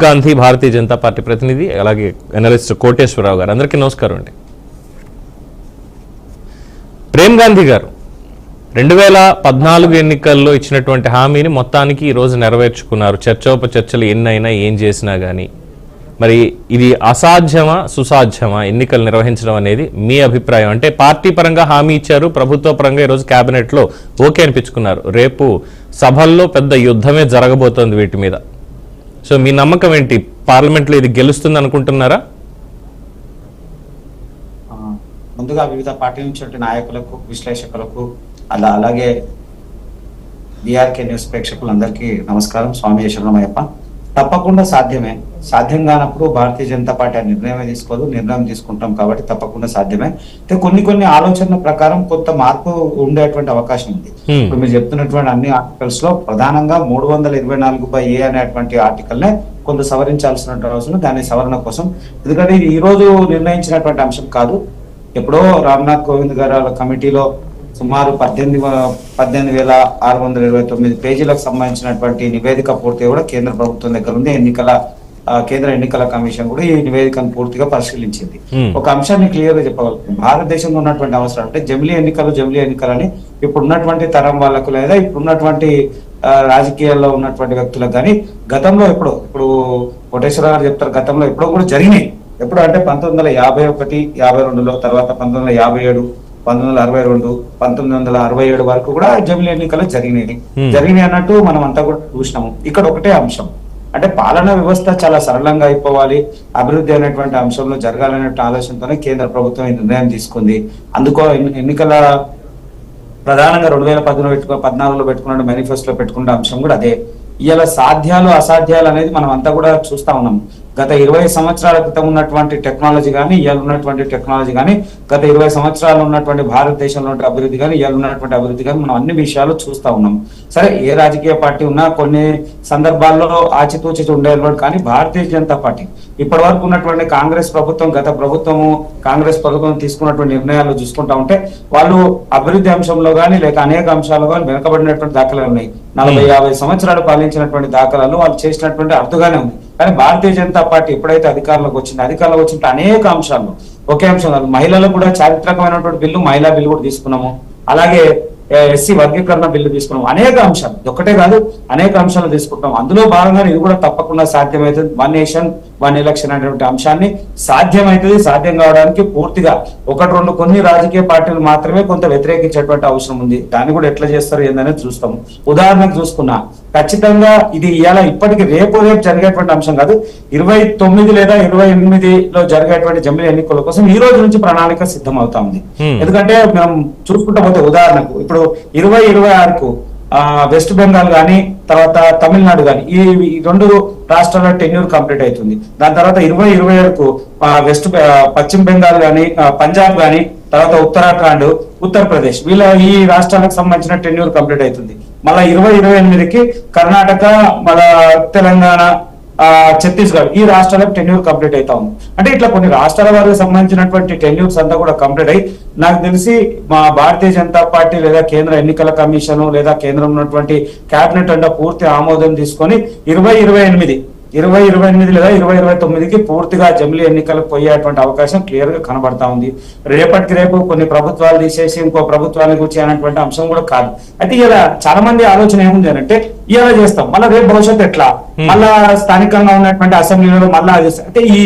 Gandhi Bharatiya Janata party ప్రతినిధి అలాగే analyst Koteswararao గారు అందరికీ నమస్కారం అండి. ప్రేమ్ గాంధీ గారు 2014 ఎన్నికల్లో ఇచ్చినటువంటి హామీని మొత్తానికి ఈరోజు నెరవేర్చుకున్నారు. చర్చోపచర్చలు ఎన్నైనా ఏం చేసినా కానీ మరి ఇది అసాధ్యమా సుసాధ్యమా ఎన్నికలు నిర్వహించడం అనేది మీ అభిప్రాయం? అంటే పార్టీ పరంగా హామీ ఇచ్చారు, ప్రభుత్వ పరంగా ఈరోజు కేబినెట్లో ఓకే అనిపించుకున్నారు. రేపు సభల్లో పెద్ద యుద్ధమే జరగబోతోంది వీటి మీద. సో మీ నమ్మకం ఏంటి? పార్లమెంట్లో ఇది గెలుస్తుంది అనుకుంటున్నారా? ముందుగా వివిధ పార్టీల నుంచి నాయకులకు, విశ్లేషకులకు, అలాగే బీఆర్కే న్యూస్ ప్రేక్షకులందరికీ నమస్కారం. స్వామి శరణమయ్యప్ప. తప్పకుండా సాధ్యమే. సాధ్యం కానప్పుడు భారతీయ జనతా పార్టీ నిర్ణయమే తీసుకోదు, నిర్ణయం తీసుకుంటాం కాబట్టి తప్పకుండా సాధ్యమే. అయితే కొన్ని ఆలోచనల ప్రకారం కొంత మార్పు ఉండేటువంటి అవకాశం ఉంది. ఇప్పుడు మీరు చెప్తున్నటువంటి అన్ని ఆర్టికల్స్ లో ప్రధానంగా 324(a) అనేటువంటి ఆర్టికల్ నే కొంత సవరించాల్సిన అవసరం. దాని సవరణ కోసం, ఎందుకంటే ఇది ఈ రోజు నిర్ణయించినటువంటి అంశం కాదు. ఎప్పుడో రామ్నాథ్ కోవింద్ గారు కమిటీలో సుమారు 18,629 పేజీలకు సంబంధించినటువంటి నివేదిక పూర్తిగా కూడా కేంద్ర ప్రభుత్వం దగ్గర ఉంది. కేంద్ర ఎన్నికల కమిషన్ కూడా ఈ నివేదికను పూర్తిగా పరిశీలించింది. ఒక అంశాన్ని క్లియర్ గా చెప్పగలుగుతుంది. భారతదేశంలో ఉన్నటువంటి అవసరం అంటే జమిలీ ఎన్నికలని ఇప్పుడు ఉన్నటువంటి తరం వాళ్ళకు లేదా ఇప్పుడున్నటువంటి రాజకీయాల్లో ఉన్నటువంటి వ్యక్తులకు కానీ గతంలో ఇప్పుడు కోటేశ్వర గారు చెప్తారు, గతంలో ఎప్పుడో కూడా జరిగినాయి. ఎప్పుడు అంటే 1951, 52లో, తర్వాత 1957, 1962, 1967 వరకు కూడా జమిలీ ఎన్నికలు జరిగినాయి అన్నట్టు మనం అంతా కూడా చూసినాము. ఇక్కడ ఒకటే అంశం అంటే పాలనా వ్యవస్థ చాలా సరళంగా అయిపోవాలి, అభివృద్ధి అనేటువంటి అంశంలో జరగాలనే ఆలోచనతోనే కేంద్ర ప్రభుత్వం ఈ నిర్ణయం తీసుకుంది. అందుకో ఎన్నికల ప్రధానంగా 2014లో పెట్టుకున్న మేనిఫెస్టోలో పెట్టుకున్న అంశం కూడా అదే. ఇలా సాధ్యాలు అసాధ్యాలు అనేది మనం అంతా కూడా చూస్తా ఉన్నాం. గత 20 సంవత్సరాల క్రితం ఉన్నటువంటి టెక్నాలజీ కానీ ఇవాళ ఉన్నటువంటి టెక్నాలజీ కానీ, గత 20 సంవత్సరాలు ఉన్నటువంటి భారతదేశంలో అభివృద్ధి కానీ ఇవాళ ఉన్నటువంటి అభివృద్ధి కానీ మనం అన్ని విషయాలు చూస్తా ఉన్నాం. సరే, ఏ రాజకీయ పార్టీ ఉన్నా కొన్ని సందర్భాల్లో ఆచితూచి ఉండేవాడు. కానీ భారతీయ జనతా పార్టీ ఇప్పటి వరకు ఉన్నటువంటి కాంగ్రెస్ ప్రభుత్వం, గత ప్రభుత్వము కాంగ్రెస్ ప్రభుత్వం తీసుకున్నటువంటి నిర్ణయాలు చూసుకుంటా ఉంటే వాళ్ళు అభివృద్ధి అంశంలో కానీ లేక అనేక అంశాలు కానీ వెనకబడినటువంటి దాఖలాలు ఉన్నాయి. 40-50 సంవత్సరాలు పాలించినటువంటి దాఖలాలు వాళ్ళు చేసినటువంటి అర్థగానే ఉంది. కానీ భారతీయ జనతా పార్టీ ఎప్పుడైతే అధికారంలోకి వచ్చింటే అనేక అంశాలు, ఒకే అంశం మహిళలకు కూడా చారిత్రకమైనటువంటి బిల్లు, మహిళా బిల్లు కూడా తీసుకున్నాము. అలాగే ఎస్సీ వర్గీకరణ బిల్లు తీసుకున్నాము. అనేక అంశాలు, ఒక్కటే కాదు అనేక అంశాలు తీసుకుంటాం. అందులో భాగంగా ఇది కూడా తప్పకుండా సాధ్యమవుతుంది. 1 నేషన్ 1 ఎలక్షన్ అనేటువంటి అంశాన్ని సాధ్యమవుతుంది. సాధ్యం కావడానికి పూర్తిగా 1-2 కొన్ని రాజకీయ పార్టీలు మాత్రమే కొంత వ్యతిరేకించేటువంటి అవసరం ఉంది. దాన్ని కూడా ఎట్లా చేస్తారు ఏందనేది చూస్తాము. ఉదాహరణకు చూసుకున్నా ఖచ్చితంగా ఇది ఇప్పటికి రేపు జరిగేటువంటి అంశం కాదు. 29 లేదా 28లో జరిగేటువంటి జమిలీ ఎన్నికల కోసం ఈ రోజు నుంచి ప్రణాళిక సిద్ధం అవుతా ఉంది. ఎందుకంటే మనం చూసుకుంటా పోతే ఉదాహరణకు ఇప్పుడు 2026కు వెస్ట్ బెంగాల్ గానీ తర్వాత తమిళనాడు గానీ ఈ 2 రాష్ట్రాల టెన్యూర్ కంప్లీట్ అవుతుంది. దాని తర్వాత 2027కు పశ్చిమ బెంగాల్ గానీ, పంజాబ్ గానీ, తర్వాత ఉత్తరాఖండ్, ఉత్తరప్రదేశ్ ఈ రాష్ట్రాలకు సంబంధించిన టెన్యూర్ కంప్లీట్ అవుతుంది. మళ్ళా 2028కి కర్ణాటక, మళ్ళా తెలంగాణ, ఛత్తీస్గఢ్ ఈ రాష్ట్రాలకు టెన్యూర్ కంప్లీట్ అవుతా ఉంది. అంటే ఇట్లా కొన్ని రాష్ట్రాల వారికి సంబంధించినటువంటి టెన్యూర్స్ అంతా కూడా కంప్లీట్ అయ్యి నాకు తెలిసి మా భారతీయ జనతా పార్టీ లేదా కేంద్ర ఎన్నికల కమిషన్ లేదా కేంద్రం ఉన్నటువంటి కేబినెట్ అంటే పూర్తి ఆమోదం తీసుకొని 2028 లేదా 2029కి పూర్తిగా జమిలీ ఎన్నికలకు పోయేటువంటి అవకాశం క్లియర్ గా కనబడతా ఉంది. రేపటికి రేపు కొన్ని ప్రభుత్వాలు తీసేసి ఇంకో ప్రభుత్వానికి వచ్చి అనేటువంటి అంశం కూడా కాదు. అయితే ఇలా చాలా మంది ఆలోచన ఏముంది అంటే ఇలా చేస్తాం, మళ్ళీ రేపు భవిష్యత్తు ఎట్లా, మళ్ళా స్థానికంగా ఉన్నటువంటి అసెంబ్లీలో మళ్ళా అంటే ఈ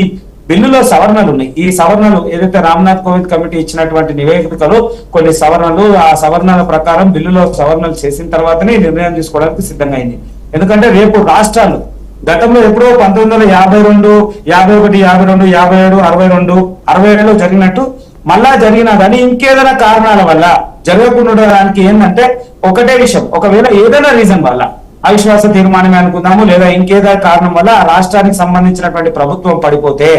బిల్లులో సవరణలు ఉన్నాయి. ఈ సవరణలు ఏదైతే రామ్నాథ్ కోవింద్ కమిటీ ఇచ్చినటువంటి నివేదికలో కొన్ని సవరణలు, ఆ సవరణల ప్రకారం బిల్లులో సవరణలు చేసిన తర్వాతనే నిర్ణయం తీసుకోవడానికి సిద్ధంగా అయింది. ఎందుకంటే రేపు రాష్ట్రాలు గతంలో ఎప్పుడో 1952, 51, 52, 57, 62, 67లో జరిగినట్టు మళ్ళా జరిగినా కానీ ఇంకేదైనా కారణాల వల్ల జరగకుండా ఉండడానికి ఏంటంటే ఒకటే విషయం, ఒకవేళ ఏదైనా రీజన్ వల్ల అవిశ్వాస తీర్మానమే అనుకుందాము లేదా ఇంకేదైనా కారణం వల్ల ఆ రాష్ట్రానికి సంబంధించినటువంటి ప్రభుత్వం పడిపోతే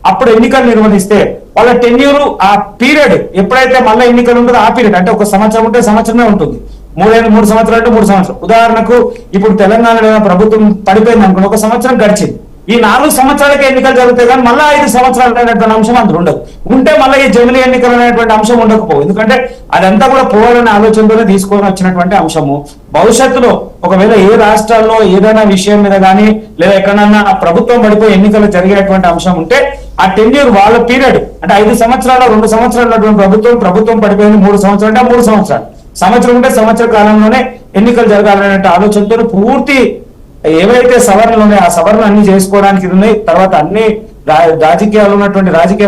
అప్పుడు ఎన్నికలు నిర్వహిస్తే వాళ్ళ టెన్యూర్ ఆ పీరియడ్ ఎప్పుడైతే మళ్ళీ ఎన్నికలు ఉంటుందో ఆ పీరియడ్ అంటే 1 సంవత్సరం ఉంటే సంవత్సరమే ఉంటుంది. 3 సంవత్సరాలు అంటే 3 సంవత్సరాలు. ఉదాహరణకు ఇప్పుడు తెలంగాణలో ప్రభుత్వం పడిపోయింది అనుకోండి, 1 సంవత్సరం గడిచింది. ఈ 4 సంవత్సరాలకే ఎన్నికలు జరుగుతాయి కానీ మళ్ళీ 5 సంవత్సరాలు అనేటువంటి అంశం అందులో ఉండదు. ఉంటే మళ్ళీ ఈ జమిలీ ఎన్నికలు అనేటువంటి అంశం ఉండకపోవు. ఎందుకంటే అదంతా కూడా పోవాలనే ఆలోచనతోనే తీసుకొని వచ్చినటువంటి అంశము. భవిష్యత్తులో ఒకవేళ ఏ రాష్ట్రాల్లో ఏదైనా విషయం మీద కానీ లేదా ఎక్కడన్నా ప్రభుత్వం పడిపోయి ఎన్నికలు జరిగేటువంటి అంశం ఉంటే ఆ టెన్యూర్ వాళ్ళ పీరియడ్ అంటే 5 సంవత్సరాలు 2 సంవత్సరాలు ప్రభుత్వం పడిపోయింది 3 సంవత్సరాలు అంటే 3 సంవత్సరాలు, సంవత్సరం ఉంటే సంవత్సర కాలంలోనే ఎన్నికలు జరగాలనే ఆలోచనతో పూర్తి ఏవైతే సవరణలు ఉన్నాయో ఆ సవరణలు అన్ని చేసుకోవడానికి ఉన్నాయి. తర్వాత అన్ని రాజకీయాలు ఉన్నటువంటి రాజకీయ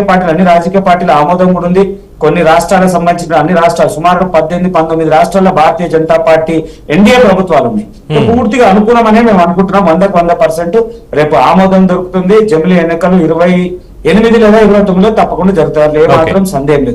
పార్టీల ఆమోదం కూడా ఉంది. కొన్ని రాష్ట్రాలకు సంబంధించిన అన్ని రాష్ట్రాలు సుమారు 18-19 రాష్ట్రాల్లో భారతీయ జనతా పార్టీ ఎన్డీఏ ప్రభుత్వాలు ఉన్నాయి. పూర్తిగా అనుకూలమనే మేము అనుకుంటున్నాం. 100% రేపు ఆమోదం దొరుకుతుంది. జమిలీ ఎన్నికలు 28 లేదా 29 తప్పకుండా జరుగుతారు, ఏ మాత్రం సందేహం లేదు.